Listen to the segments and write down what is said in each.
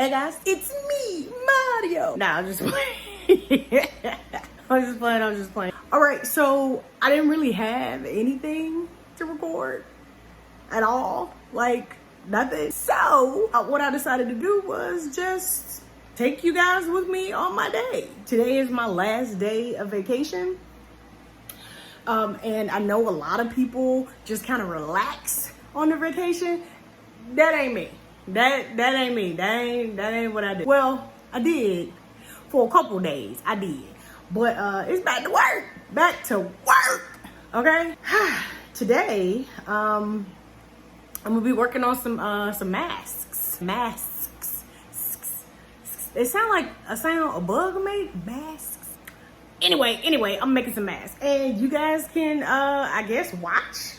Hey guys, it's me, Mario. Nah, I'm just playing. I'm just playing. All right, so I didn't really have anything to record at all, like nothing. So what I decided to do was just take you guys with me on my day. Today is my last day of vacation. And I know a lot of people just kind of relax on their vacation. That ain't me. That ain't me. That ain't what I did. Well, I did for a couple days. I did. But it's back to work. Back to work. Okay? Today, I'm gonna be working on some masks. Masks. It sound like a sound a bug made. Masks. Anyway, I'm making some masks. And you guys can I guess watch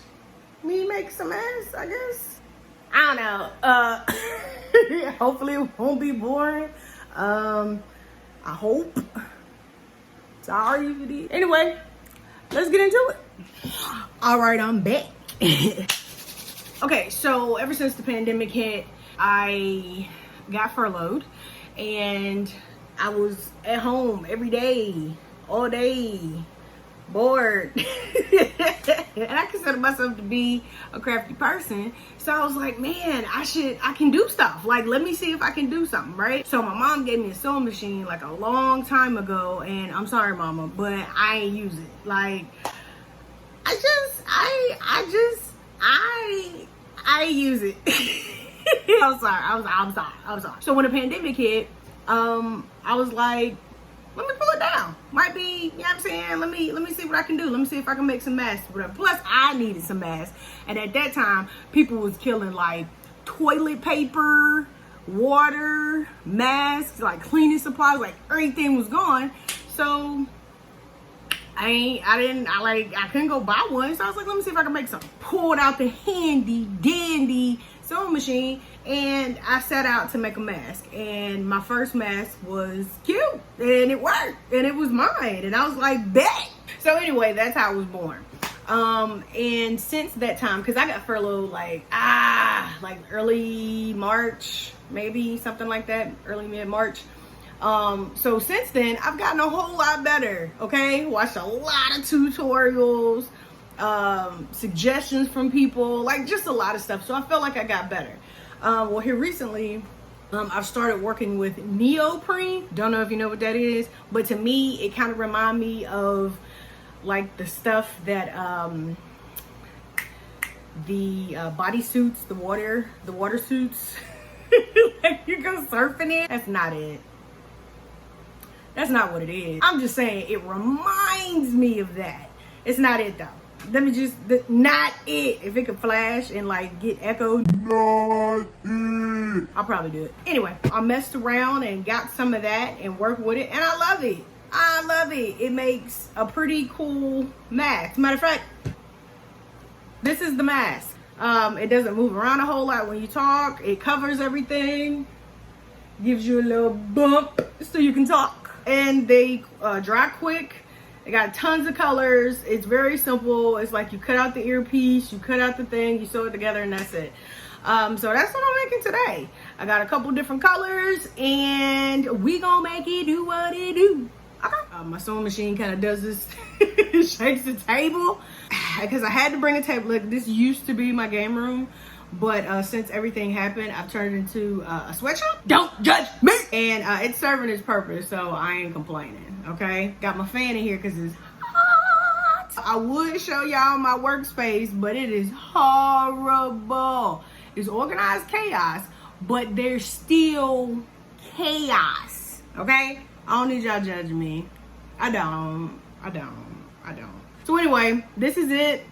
me make some masks, I guess. I don't know. Hopefully it won't be boring. I hope. Sorry if you did. Anyway, let's get into it. All right, I'm back. Okay, so ever since the pandemic hit, I got furloughed and I was at home every day, all day, bored. And I consider myself to be a crafty person, so I was like, man, I can do stuff. Like, let me see if I can do something, right? So my mom gave me a sewing machine like a long time ago, and I'm sorry, mama, but I ain't use it. Like, I use it. I'm sorry. So when the pandemic hit, I was like, let me pull it down. Might be, you know what I'm saying? Let me see what I can do. Let me see if I can make some masks, whatever. Plus, I needed some masks. And at that time, people was killing like toilet paper, water, masks, like cleaning supplies, like everything was gone. So I couldn't go buy one. So I was like, let me see if I can make some. Pulled out the handy dandy sewing machine and I set out to make a mask, and my first mask was cute and it worked and it was mine, and I was like, bet. So anyway, that's how I was born. And since that time, because I got furloughed like early March, maybe something like that, early mid-March. So since then I've gotten a whole lot better. Okay, watched a lot of tutorials, suggestions from people, like just a lot of stuff. So I felt like I got better. Well, here recently, I've started working with neoprene. Don't know if you know what that is, but to me, it kind of reminds me of like the stuff that the bodysuits, the water suits, like you go surfing in. That's not it. That's not what it is. I'm just saying it reminds me of that. It's not it though. Let me just, not it. If it could flash and like get echoed, not it, I'll probably do it. Anyway, I messed around and got some of that and worked with it, and I love it. I love it. It makes a pretty cool mask. Matter of fact, this is the mask. It doesn't move around a whole lot when you talk. It covers everything. Gives you a little bump so you can talk. And they dry quick. They got tons of colors. It's very simple. It's like you cut out the earpiece, you cut out the thing, you sew it together, and that's it. So that's what I'm making today. I got a couple different colors, and we gonna make it do what it do. Okay. My sewing machine kind of does this. It shakes the table because I had to bring a table. Like, this used to be my game room, but since everything happened, I've turned it into a sweatshop. Don't judge me. And it's serving its purpose, so I ain't complaining. Okay, got my fan in here because it's hot. I would show y'all my workspace, but it is horrible. It's organized chaos, but there's still chaos. Okay, I don't need y'all judging me. I don't. So anyway, this is it.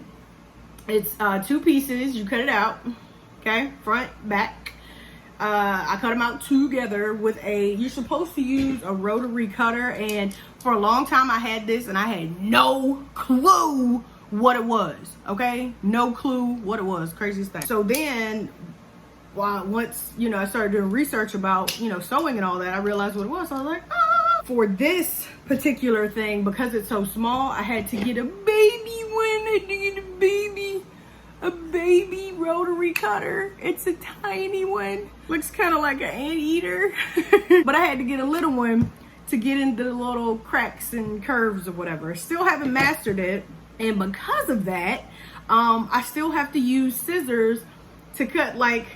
It's 2 pieces. You cut it out. Okay, front, back. I cut them out together with you're supposed to use a rotary cutter, and for a long time I had this and I had no clue what it was. Okay, no clue what it was. Craziest thing. So then once I started doing research about sewing and all that, I realized what it was. So I was like, for this particular thing, because it's so small, I had to get a baby one. I had to get a baby rotary cutter. It's a tiny one. Looks kind of like an anteater. But I had to get a little one to get into the little cracks and curves or whatever. Still haven't mastered it. And because of that, I still have to use scissors to cut, like,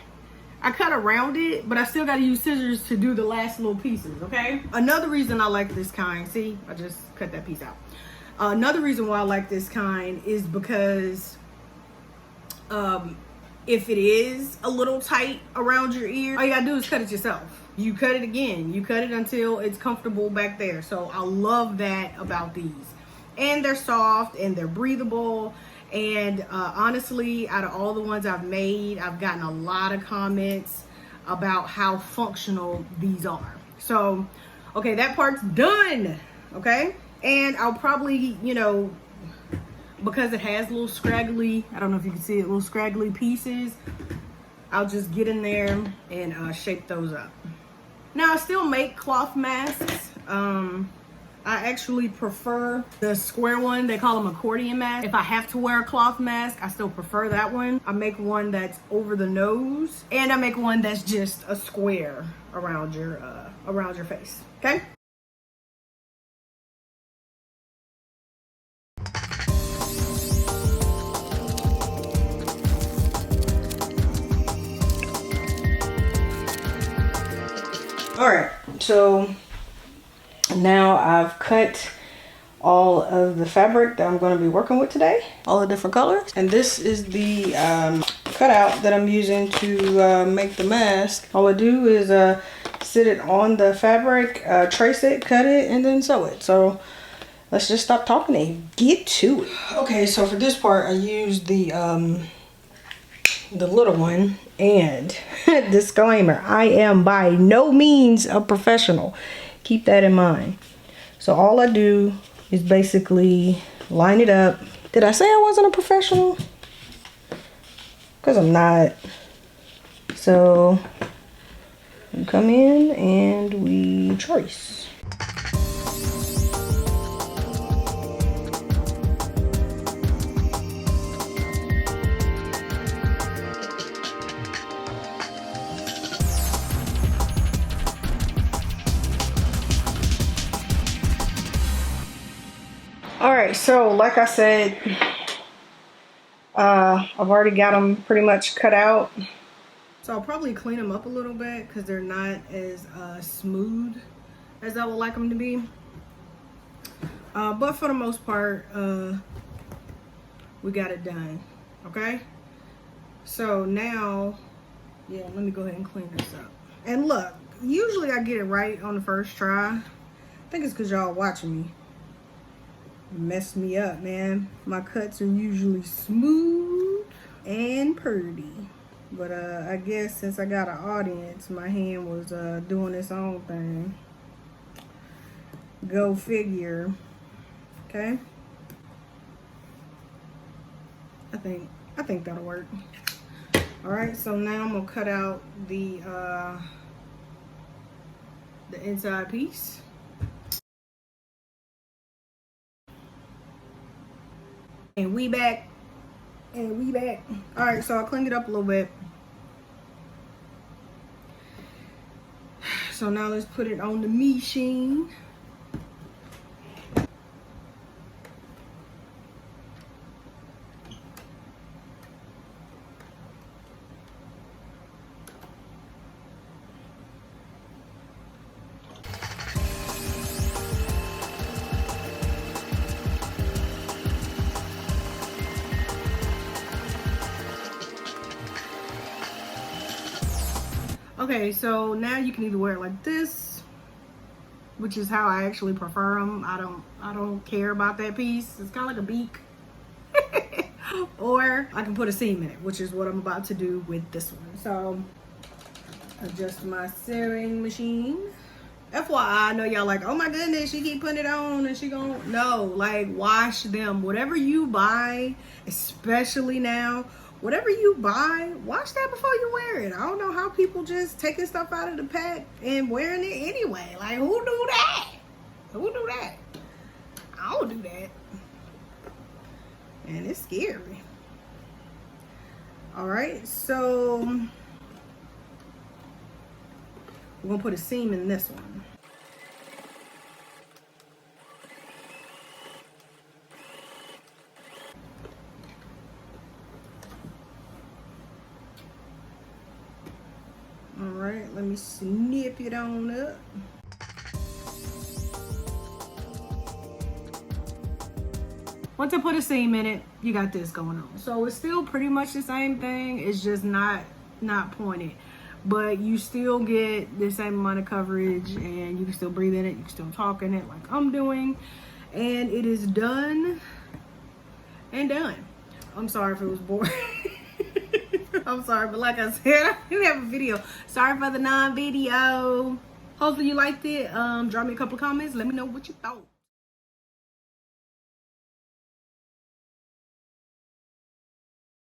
I cut around it, but I still got to use scissors to do the last little pieces, okay? Another reason I like this kind, see, I just cut that piece out. Another reason why I like this kind is because if it is a little tight around your ear, all you gotta do is cut it yourself. You cut it again. You cut it until it's comfortable back there. So I love that about these. And they're soft and they're breathable. And honestly, out of all the ones I've made, I've gotten a lot of comments about how functional these are. So, okay, that part's done, okay? And I'll probably, you know, because it has little scraggly, I don't know if you can see it, little scraggly pieces, I'll just get in there and shape those up. Now, I still make cloth masks. I actually prefer the square one. They call them accordion masks. If I have to wear a cloth mask, I still prefer that one. I make one that's over the nose, and I make one that's just a square around your face. Okay. All right, so now I've cut all of the fabric that I'm going to be working with today, all the different colors. And this is the cutout that I'm using to make the mask. All I do is sit it on the fabric, trace it, cut it, and then sew it. So let's just stop talking and get to it. Okay, so for this part, I used the little one. And disclaimer, I am by no means a professional. Keep that in mind. So all I do is basically line it up. Did I say I wasn't a professional? Because I'm not. So we come in and we trace. Alright, so like I said, I've already got them pretty much cut out. So I'll probably clean them up a little bit because they're not as smooth as I would like them to be. But for the most part, we got it done. Okay? So now, yeah, let me go ahead and clean this up. And look, usually I get it right on the first try. I think it's because y'all watching me. Messed me up, man. My cuts are usually smooth and pretty, but I guess since I got an audience, my hand was doing its own thing. Go figure. Okay, I think that'll work. All right, so now I'm gonna cut out the inside piece. And we back. And we back. All right, so I cleaned it up a little bit. So now let's put it on the machine. Okay, so now you can either wear it like this, which is how I actually prefer them. I don't care about that piece. It's kind of like a beak. Or I can put a seam in it, which is what I'm about to do with this one. So adjust my sewing machine. FYI, I know y'all like, oh my goodness, she keep putting it on and she gon' no, like, wash them. Whatever you buy, especially now, whatever you buy, wash that before you wear it. I don't know how people just taking stuff out of the pack and wearing it anyway. Like, who do that? Who do that? I don't do that. And it's scary. All right, so we're gonna put a seam in this one. All right, let me snip it on up. Once I put a seam in it, you got this going on. So it's still pretty much the same thing. It's just not pointed, but you still get the same amount of coverage, and you can still breathe in it. You can still talk in it like I'm doing, and it is done and done. I'm sorry if it was boring. I'm sorry, but like I said, I didn't have a video. Sorry for the non-video. Hopefully you liked it. Drop me a couple of comments. Let me know what you thought.